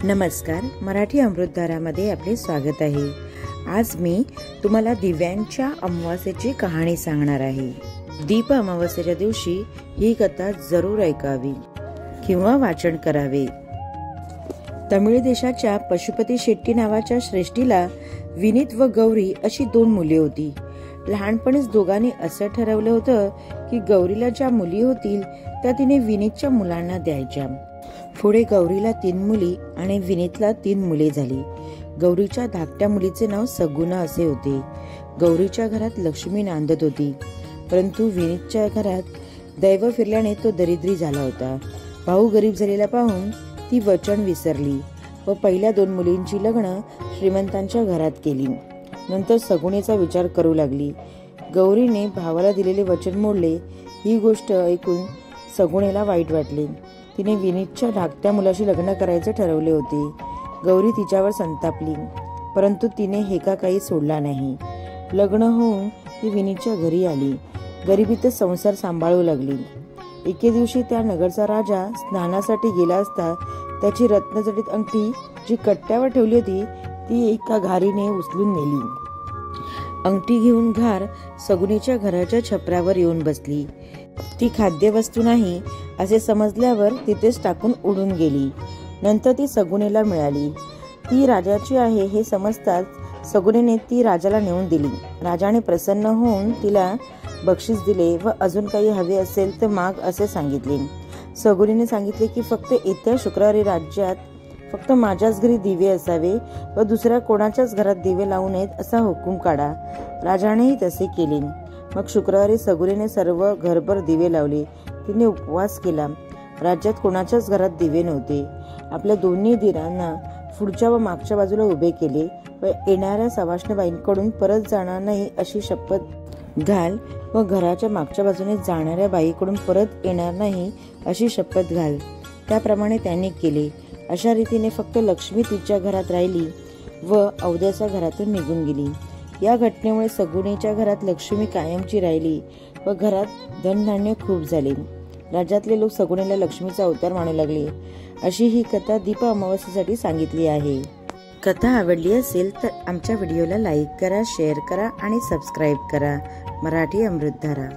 नमस्कार, मराठी अमृतधारामध्ये आपले स्वागत आहे। आज मी तुम्हाला दिव्यांच्या अमावास्येची कहाणी सांगणार आहे। दीप अमावास्येच्या दिवशी ही कथा जरूर ऐकावी किंवा वाचन करावे। तमिळ देशाच्या पशुपती शेट्टी नावाच्या श्रेष्ठीला विनीत व गौरी अशी 2 मुले होती। लहानपणीच दोघांनी असं ठरवलं होतं की गौरीला ज्या मुली होतील त्या तिने विनीतच्या मुलांना द्यायच्या। पुढे गौरीला 3 मुली आणि विनीतला 3 मुले झाली। गौरीच्या धाकट्या मुलीचे नाव सगुणा असे होते। गौरीच्या घरात लक्ष्मी नांदत होती, परंतु विनीतच्या घरात दैव फिरल्याने तो दरिद्री झाला होता। भाऊ गरीब झालेला पाहून ती वचन विसरली व पहिल्या 2 मुलींची लग्न श्रीमंतांच्या घरात केली। नंतर सगुणेचा विचार करू लागली। गौरीने भावाला दिलेले वचन मोडले ही गोष्ट ऐकून सगुणेला वाईट वाटले। तिने विनीतच्या धाकट्या मुलाशी लग्न करायचे ठरवले होते। गौरी तिच्यावर संतापली, परंतु तिने हेका काही सोडला नाही। लग्न होऊन ती विनीतच्या घरी आली। गरिबीतच संसार सांभाळू लागली। एके दिवशी त्या नगरचा राजा स्नानासाठी गेला असता त्याची रत्नजडित अंगठी जी कट्ट्यावर ठेवली होती ती एका घारीने उचलून नेली। अंगठी घेऊन घार सगुणेच्या घराच्या छपरावर येऊन बसली। ती खाद्यवस्तू नाही असे समजल्यावर तिथेच टाकून उडून गेली। नंतर ती सगुणेला मिळाली। ती राजाची आहे हे समजताच सगुणेने ती राजाला नेऊन दिली। राजाने प्रसन्न होऊन तिला बक्षीस दिले व अजून काही हवे असेल तर माग असे सांगितले। सगुणेने सांगितले की फक्त येत्या शुक्रवारी राज्यात फक्त माझ्याच घरी दिवे असावे व दुसऱ्या कोणाच्याच घरात दिवे लावू नयेत असा हुकूम काढा। राजानेही तसे केले। मग शुक्रवारी सगुणेने सर्व घरभर दिवे लावले। तिने उपवास केला। राज्यात कोणाच्याच घरात दिवे नव्हते। आपल्या दोन्ही दिरांना पुढच्या व मागच्या बाजूला उभे केले व येणाऱ्या सवाष्णबाईंकडून परत जाणार नाही अशी शपथ घाल व घराच्या मागच्या बाजूने जाणाऱ्या बाईकडून परत येणार नाही अशी शपथ घाल। त्याप्रमाणे त्यांनी केले। अशा रीतीने फक्त लक्ष्मी तिच्या घरात राहिली व अवध्याच्या घरातून निघून गेली। या घटनेमुळे सगुणेच्या घरात लक्ष्मी कायमची राहिली व घरात धनधान्य खूप झाले। राज्यातले लोक सगुणेला लक्ष्मीचा अवतार मानू लागले। अशी ही कथा दीप अमावास्येसाठी सांगितली आहे। कथा आवडली असेल तर आमच्या व्हिडिओला लाईक करा, शेअर करा आणि सबस्क्राईब करा। मराठी अमृतधारा।